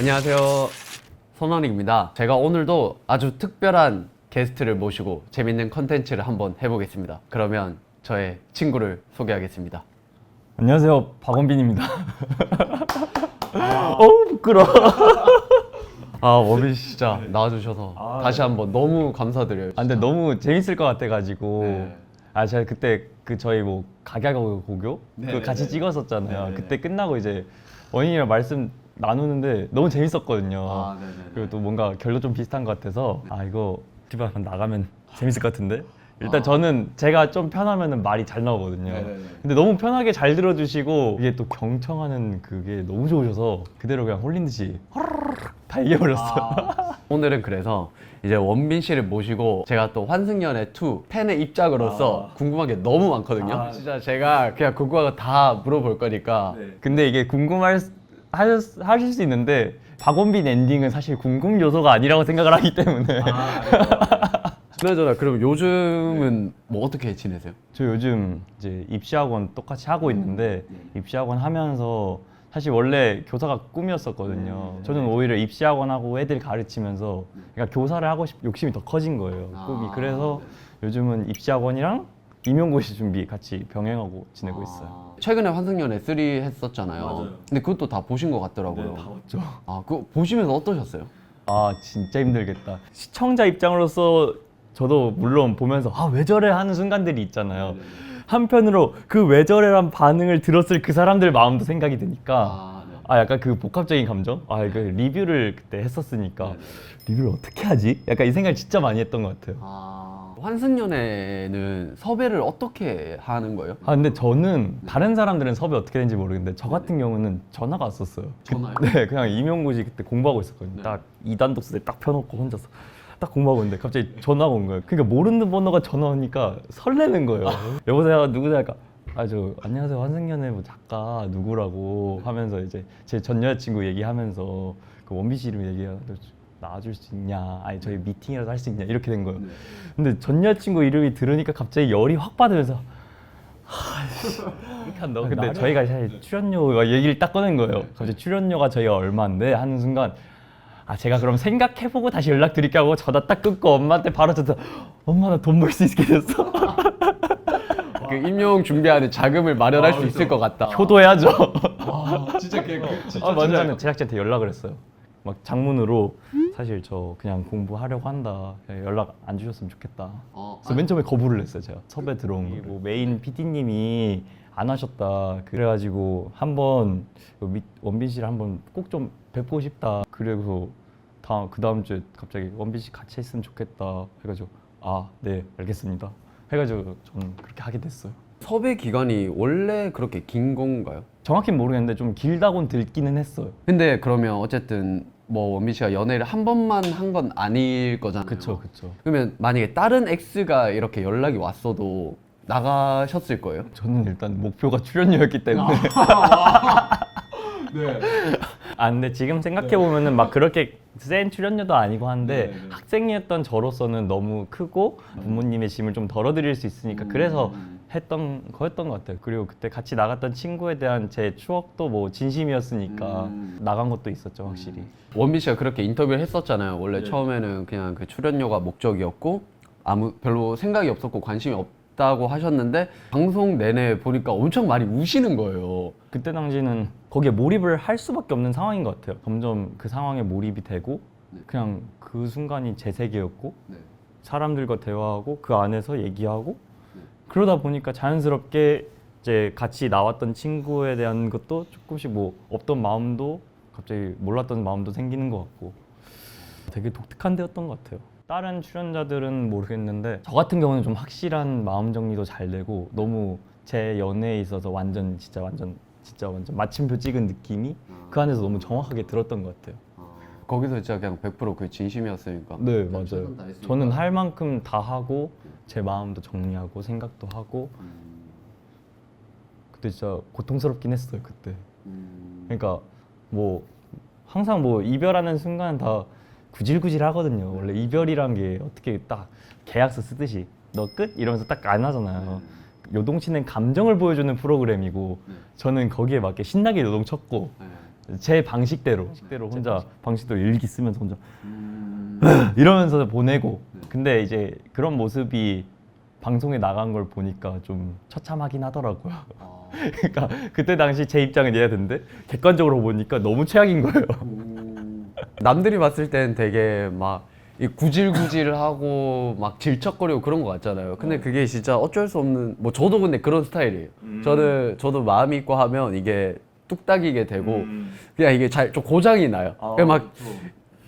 안녕하세요. 손원익입니다. 제가 오늘도 아주 특별한 게스트를 모시고 재밌는 컨텐츠를 한번 해보겠습니다. 그러면 저의 친구를 소개하겠습니다. 안녕하세요, 박원빈입니다. 부끄러워. 원빈 씨 진짜 나와주셔서 다시 한번 너무 감사드려요. 근데 너무 재밌을 것 같아가지고. 네. 제가 그때 저희 뭐 각야고 고교 네네네. 같이 찍었었잖아요. 네네네. 그때 끝나고 이제 원인이랑 말씀 나누는데 너무 재밌었거든요. 네네. 그리고 또 뭔가 결도 좀 비슷한 것 같아서 이거 집에 한번 나가면 재밌을 것 같은데. 일단 저는 제가 좀 편하면은 말이 잘 나오거든요. 네네네. 근데 너무 편하게 잘 들어주시고 이게 또 경청하는 그게 너무 좋으셔서 그대로 그냥 홀린 듯이 다 얘기해버렸어요. 오늘은 그래서 이제 원빈 씨를 모시고 제가 또 환승연애 2 팬의 입장으로서 궁금한 게 너무 많거든요. 진짜 제가 그냥 궁금한 거 다 물어볼 거니까. 근데 이게 하실 수 있는데 박원빈 엔딩은 사실 궁금 요소가 아니라고 생각을 하기 때문에 그나저나 그럼 요즘은 뭐 어떻게 지내세요? 저 요즘 이제 입시학원 똑같이 하고 있는데 입시학원 하면서 사실 원래 교사가 꿈이었었거든요. 저는 오히려 입시학원하고 애들 가르치면서 그러니까 교사를 하고 욕심이 더 커진 거예요, 꿈이. 그래서 요즘은 입시학원이랑 임용고시 준비 같이 병행하고 지내고 있어요. 최근에 환승연애 3 했었잖아요. 맞아요. 근데 그것도 다 보신 것 같더라고요. 다 맞죠? 그거 보시면서 어떠셨어요? 진짜 힘들겠다. 시청자 입장으로서 저도 물론 보면서 왜 저래 하는 순간들이 있잖아요. 한편으로 그 왜 저래란 반응을 들었을 그 사람들 마음도 생각이 드니까 약간 그 복합적인 감정? 이거 리뷰를 그때 했었으니까 리뷰를 어떻게 하지? 약간 이 생각을 진짜 많이 했던 것 같아요. 환승연애는 섭외를 어떻게 하는 거예요? 근데 저는 다른 사람들은 섭외 어떻게 되는지 모르겠는데 저 같은 경우는 전화가 왔었어요. 전화요? 네, 그냥 임용고시 그때 공부하고 있었거든요. 딱 2단 독서대 딱 펴놓고 혼자서 딱 공부하고 있는데 갑자기 전화가 온 거예요. 그러니까 모르는 번호가 전화 오니까 설레는 거예요. 여보세요, 누구세요? 저 안녕하세요, 환승연애 뭐 작가 누구라고 하면서 이제 제 전 여자친구 얘기하면서 그 원빈 씨 이름 얘기하는데 나와줄 수 있냐? 저희 미팅이라도 할 수 있냐? 이렇게 된 거예요. 근데 전 여자친구 이름이 들으니까 갑자기 열이 확 받으면서 이렇게 한다고? 근데 저희가 사실 출연료 얘기를 딱 꺼낸 거예요. 갑자기 출연료가 저희가 얼마인데 하는 순간 제가 그럼 생각해보고 다시 연락드릴게요 하고 전화 딱 끊고 엄마한테 바로 전화 엄마 나 돈 벌 수 있게 됐어. 그 임용 준비하는 자금을 마련할 수 있을 것 같다. 효도해야죠. 진짜 완전 제작진한테 연락을 했어요. 막 장문으로 사실 저 그냥 공부하려고 한다. 그냥 연락 안 주셨으면 좋겠다. 그래서 맨 처음에 거부를 했어요, 제가. 섭외 들어온 거. 뭐 메인 PD님이 안 하셨다. 그래가지고 한번 원빈 씨를 한번 꼭 좀 뵙고 싶다. 그래서 그 다음 주에 갑자기 원빈 씨 같이 했으면 좋겠다. 해가지고 네 알겠습니다. 해가지고 저는 그렇게 하게 됐어요. 섭외 기간이 원래 그렇게 긴 건가요? 정확히는 모르겠는데 좀 길다고는 들기는 했어요. 근데 그러면 어쨌든 뭐 원빈 씨가 연애를 한 번만 한 건 아닐 거잖아요. 그쵸. 그러면 만약에 다른 X가 이렇게 연락이 왔어도 나가셨을 거예요? 저는 일단 목표가 출연료였기 때문에. 근데 지금 생각해 보면은 막 그렇게 센 출연료도 아니고 한데 학생이었던 저로서는 너무 크고 부모님의 짐을 좀 덜어드릴 수 있으니까 그래서 했던 거였던 것 같아요. 그리고 그때 같이 나갔던 친구에 대한 제 추억도 뭐 진심이었으니까 나간 것도 있었죠, 확실히. 원빈 씨가 그렇게 인터뷰를 했었잖아요. 원래 처음에는 그냥 그 출연료가 목적이었고 별로 생각이 없었고 관심이 없다고 하셨는데 방송 내내 보니까 엄청 많이 우시는 거예요. 그때 당시는 거기에 몰입을 할 수밖에 없는 상황인 것 같아요. 점점 그 상황에 몰입이 되고 그냥 그 순간이 제 세계였고 사람들과 대화하고 그 안에서 얘기하고 그러다 보니까 자연스럽게 이제 같이 나왔던 친구에 대한 것도 조금씩 뭐 없던 마음도 갑자기 몰랐던 마음도 생기는 것 같고 되게 독특한 데였던 것 같아요. 다른 출연자들은 모르겠는데 저 같은 경우는 좀 확실한 마음 정리도 잘 되고 너무 제 연애에 있어서 완전 마침표 찍은 느낌이 그 안에서 너무 정확하게 들었던 것 같아요. 거기서 진짜 그냥 100% 진심이었으니까. 네, 맞아요. 저는 할 만큼 다 하고 제 마음도 정리하고 생각도 하고 그때 진짜 고통스럽긴 했어요, 그때. 그러니까 뭐 항상 뭐 이별하는 순간 다 구질구질 하거든요. 원래 이별이란 게 어떻게 딱 계약서 쓰듯이 너 끝? 이러면서 딱 안 하잖아요. 요동치는 감정을 보여주는 프로그램이고 저는 거기에 맞게 신나게 요동쳤고 제 방식대로 혼자 방식대로 일기 쓰면서 혼자 이러면서 보내고 근데 이제 그런 모습이 방송에 나간 걸 보니까 좀 처참하긴 하더라고요. 그러니까 그때 당시 제 입장은 이해되는데 객관적으로 보니까 너무 최악인 거예요. 남들이 봤을 땐 되게 막 이 구질구질하고 막 질척거리고 그런 거 같잖아요. 근데 그게 진짜 어쩔 수 없는 뭐 저도 근데 그런 스타일이에요. 저도 마음이 있고 하면 이게 뚝딱이게 되고 그냥 이게 잘 좀 고장이 나요. 그냥 막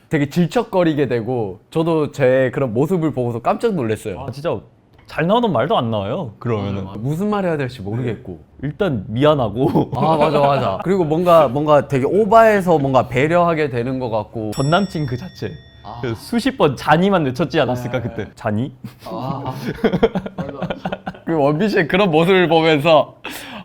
되게 질척거리게 되고 저도 제 그런 모습을 보고서 깜짝 놀랐어요. 아 진짜 잘 나오던 말도 안 나와요. 그러면은 무슨 말 해야 될지 모르겠고. 일단 미안하고 아 맞아. 그리고 뭔가 되게 오바해서 뭔가 배려하게 되는 것 같고. 전 남친 그 자체 그 수십 번 잔이만 외쳤지 않았을까 그때 잔이? 그 원빈 씨의 그런 모습을 보면서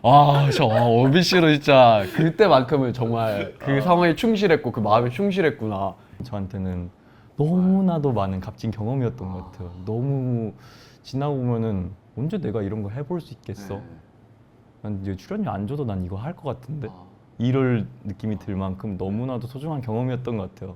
원빈 씨는 진짜 그때만큼은 정말 그 상황에 충실했고 그 마음에 충실했구나. 저한테는 너무나도 많은 값진 경험이었던 것 같아요. 너무 지나고 보면은 언제 내가 이런 거 해볼 수 있겠어? 난 이제 출연료 안 줘도 난 이거 할 것 같은데 이럴 느낌이 들 만큼 너무나도 소중한 경험이었던 것 같아요.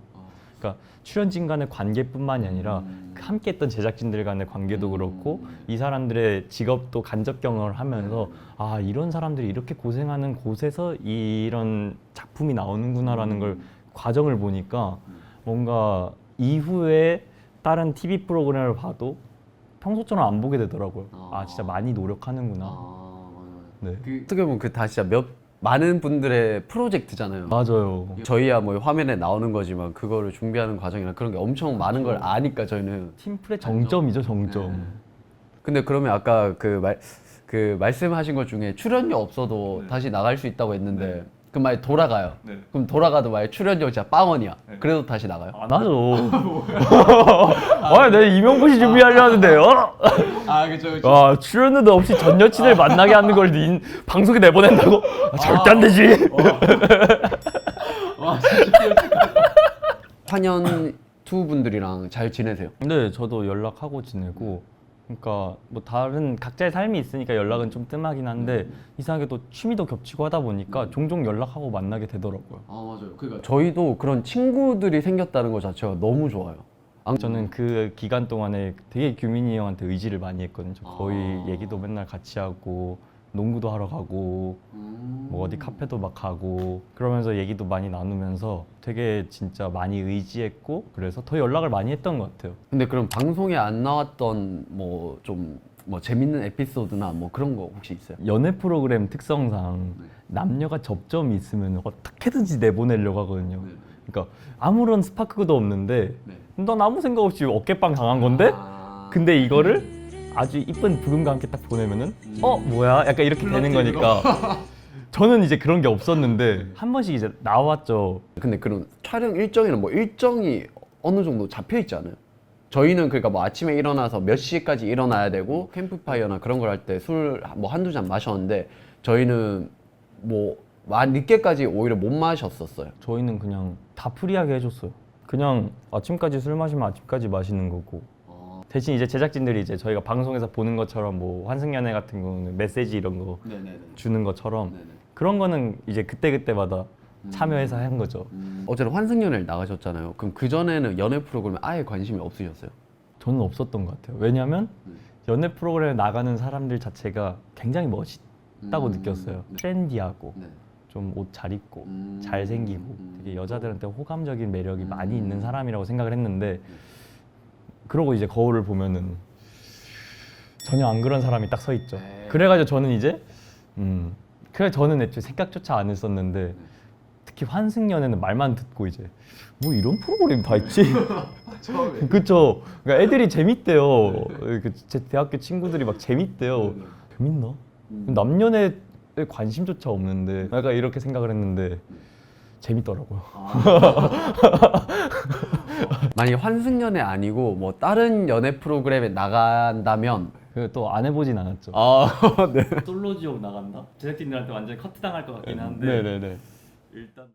그러니까 출연진 간의 관계뿐만이 아니라 함께했던 제작진들 간의 관계도 그렇고 이 사람들의 직업도 간접 경험을 하면서 아 이런 사람들이 이렇게 고생하는 곳에서 이런 작품이 나오는구나라는 걸 과정을 보니까 뭔가 이후에 다른 TV 프로그램을 봐도 평소처럼 안 보게 되더라고요. 아 진짜 많이 노력하는구나. 네. 어떻게 보면 그 다 진짜 많은 분들의 프로젝트잖아요. 맞아요. 저희야 뭐 화면에 나오는 거지만 그거를 준비하는 과정이나 그런 게 엄청 많은 걸 아니까 저희는. 팀플의 정점이죠, 정점. 근데 그러면 아까 그 말씀하신 것 중에 출연료 없어도 다시 나갈 수 있다고 했는데 그럼 만약 돌아가요. 그럼 돌아가도 만약 출연료 진짜 빵원이야. 그래도 다시 나가요? 안 하죠. 아, 내가 이명구 씨 준비하려 하는데, 그쵸. 아, 출연료도 없이 전 여친을 만나게 하는 걸 방송에 내보낸다고? 아, 절대 안 되지. 환연 투 분들이랑 잘 지내세요? 네, 저도 연락하고 지내고, 그러니까 뭐 다른 각자의 삶이 있으니까 연락은 좀 뜸하긴 한데 이상하게 또 취미도 겹치고 하다 보니까 종종 연락하고 만나게 되더라고요. 맞아요. 그러니까 저희도 그런 친구들이 생겼다는 것 자체가 너무 좋아요. 저는 그 기간 동안에 되게 규민이 형한테 의지를 많이 했거든요. 거의 얘기도 맨날 같이 하고 농구도 하러 가고 뭐 어디 카페도 막 가고 그러면서 얘기도 많이 나누면서 되게 진짜 많이 의지했고 그래서 더 연락을 많이 했던 것 같아요. 근데 그럼 방송에 안 나왔던 뭐 좀 뭐 재밌는 에피소드나 뭐 그런 거 혹시 있어요? 연애 프로그램 특성상 남녀가 접점이 있으면 어떻게든지 내보내려고 하거든요. 그러니까 아무런 스파크도 없는데 난 아무 생각 없이 어깨빵 당한 건데 근데 이거를 아주 이쁜 부금과 함께 딱 보내면은 뭐야? 약간 이렇게 되는 거니까 저는 이제 그런 게 없었는데 한 번씩 이제 나왔죠. 근데 그런 촬영 일정이나 뭐 일정이 어느 정도 잡혀 있지 않아요? 저희는 그러니까 뭐 아침에 일어나서 몇 시까지 일어나야 되고 캠프파이어나 그런 걸 할 때 술 뭐 한두 잔 마셨는데 저희는 뭐 늦게까지 오히려 못 마셨었어요. 저희는 그냥 다 프리하게 해줬어요. 그냥 아침까지 술 마시면 아침까지 마시는 거고 대신 이제 제작진들이 이제 저희가 방송에서 보는 것처럼 뭐 환승연애 같은 경우는 메시지 이런 거 주는 것처럼 그런 거는 이제 그때그때마다 참여해서 한 거죠. 어쨌든 환승연애를 나가셨잖아요. 그럼 그전에는 연애 프로그램에 아예 관심이 없으셨어요? 저는 없었던 것 같아요. 왜냐면 연애 프로그램에 나가는 사람들 자체가 굉장히 멋있다고 느꼈어요. 트렌디하고 좀 옷 잘 입고 잘생기고 되게 여자들한테 호감적인 매력이 많이 있는 사람이라고 생각을 했는데 그러고 이제 거울을 보면은 전혀 안 그런 사람이 딱 서 있죠. 그래가지고 저는 이제 그래 저는 애초에 생각조차 안 했었는데 특히 환승연애는 말만 듣고 이제 뭐 이런 프로그램 다 있지? 그쵸? 그러니까 애들이 재밌대요. 제 대학교 친구들이 막 재밌대요. 재밌나? 남녀에 관심조차 없는데 약간 이렇게 생각을 했는데 재밌더라고요. 만약에 환승연애 아니고 뭐 다른 연애 프로그램에 나간다면 또 안 해보진 않았죠. 네. 솔로 지옥 나간다? 제작진들한테 완전 커트 당할 것 같긴 한데 네네네. 일단